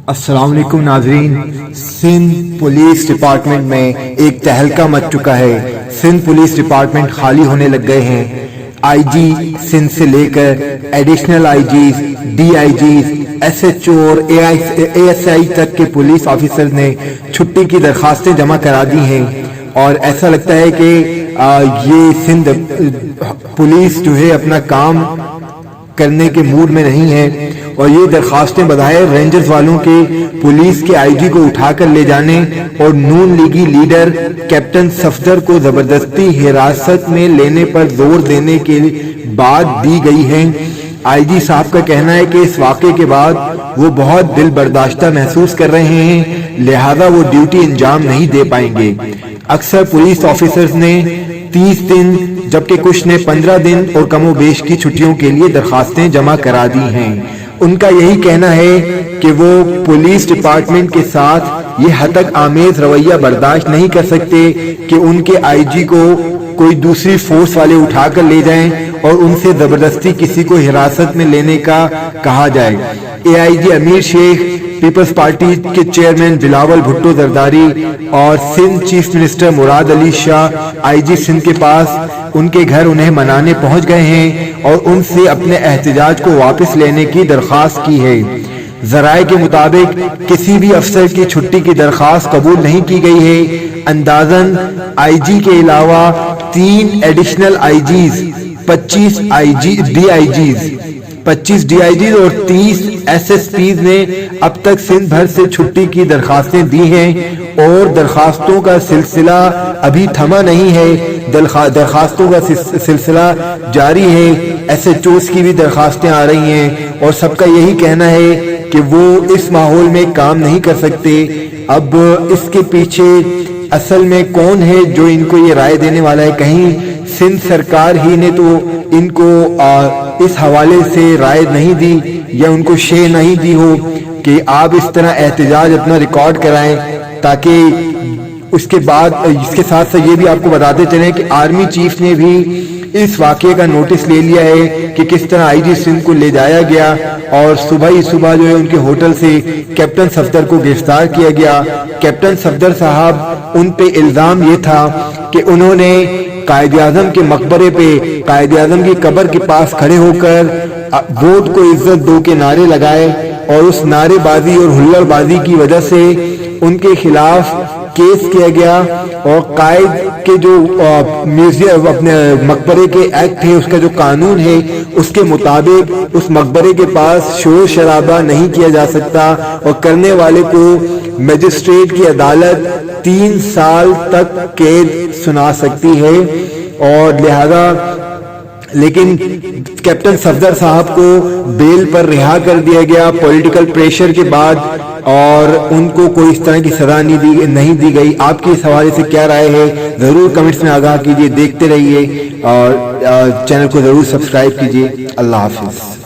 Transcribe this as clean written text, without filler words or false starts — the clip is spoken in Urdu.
السلام علیکم ناظرین، سندھ پولیس ڈپارٹمنٹ میں ایک تہلکہ مچ چکا ہے۔ سندھ پولیس ڈپارٹمنٹ خالی ہونے لگ گئے ہیں۔ آئی جی سندھ سے لے کر additional I Gs, D I Gs, S H O اور اے ایس آئی تک کے پولیس آفیسر نے چھٹی کی درخواستیں جمع کرا دی ہیں، اور ایسا لگتا ہے کہ یہ سندھ پولیس جو ہے اپنا کام کرنے کے موڈ میں نہیں ہے، اور یہ درخواستیں بظاہر رینجرز والوں کے پولیس کے آئی جی کو اٹھا کر لے جانے اور نون لیگی لیڈر کیپٹن صفدر کو زبردستی حراست میں لینے پر زور دینے کے بعد دی گئی ہیں۔ آئی جی صاحب کا کہنا ہے کہ اس واقعے کے بعد وہ بہت دل برداشتہ محسوس کر رہے ہیں، لہذا وہ ڈیوٹی انجام نہیں دے پائیں گے۔ اکثر پولیس آفیسرز نے 30 دن جبکہ کچھ نے 15 دن اور کم و بیش کی چھٹیوں کے لیے درخواستیں جمع کرا دی ہیں۔ ان کا یہی کہنا ہے کہ وہ پولیس ڈپارٹمنٹ کے ساتھ یہ ہتک آمیز رویہ برداشت نہیں کر سکتے کہ ان کے آئی جی کو کوئی دوسری فورس والے اٹھا کر لے جائیں اور ان سے زبردستی کسی کو حراست میں لینے کا کہا جائے۔ اے آئی جی امیر شیخ، پیپلز پارٹی کے چیئرمین بلاول بھٹو زرداری اور سندھ چیف منسٹر مراد علی شاہ آئی جی سندھ کے پاس ان کے گھر انہیں منانے پہنچ گئے ہیں اور ان سے اپنے احتجاج کو واپس لینے کی درخواست کی ہے۔ ذرائع کے مطابق کسی بھی افسر کی چھٹی کی درخواست قبول نہیں کی گئی ہے۔ اندازاً آئی جی کے علاوہ 3 additional I Gs, 25 D I جیز اور 30 ایس ایس پیز نے اب تک سندھ بھر سے چھٹی کی درخواستیں دی ہیں، اور درخواستوں کا سلسلہ ابھی تھما نہیں ہے۔ درخواستوں کا سلسلہ جاری ہے۔ ایس ایچ اوز کی بھی درخواستیں آ رہی ہیں، اور سب کا یہی کہنا ہے کہ وہ اس ماحول میں کام نہیں کر سکتے۔ اب اس کے پیچھے اصل میں کون ہے جو ان کو یہ رائے دینے والا ہے؟ کہیں سندھ سرکار ہی نے تو ان کو اس حوالے سے رائے نہیں دی، یا ان کو شے نہیں دی ہو کہ آپ اس طرح احتجاج اپنا ریکارڈ کرائیں، تاکہ اس کے بعد اس کے ساتھ یہ بھی آپ کو بتاتے چلیں کہ آرمی چیف نے بھی اس واقعے کا نوٹس لے لیا ہے کہ کس طرح آئی جی سندھ کو لے جایا گیا، اور صبح جو ہے ان کے ہوٹل سے کیپٹن صفدر کو گرفتار کیا گیا۔ کیپٹن صفدر صاحب، ان پہ الزام یہ تھا کہ انہوں نے قائد اعظم کے مقبرے پہ، قائد اعظم کی قبر کے پاس کھڑے ہو کر ووٹ کو عزت دو کے نعرے لگائے، اور اس نعرے بازی اور ہلڑ بازی کی وجہ سے ان کے خلاف کیس کیا گیا، اور قائد کے جو میوزیم اپنے مقبرے کے ایکٹ ہے، اس کا جو قانون ہے، اس کے مطابق اس مقبرے کے پاس شور شرابہ نہیں کیا جا سکتا، اور کرنے والے کو مجسٹریٹ کی عدالت 3 سال تک قید سنا سکتی ہے، اور لہذا لیکن کیپٹن صفدر صاحب کو بیل پر رہا کر دیا گیا پولیٹیکل پریشر کے بعد، اور ان کو کوئی اس طرح کی سزا نہیں دی گئی۔ آپ کی اس حوالے سے کیا رائے ہے؟ ضرور کمنٹس میں آگاہ کیجیے، دیکھتے رہیے، اور چینل کو ضرور سبسکرائب کیجیے۔ اللہ حافظ۔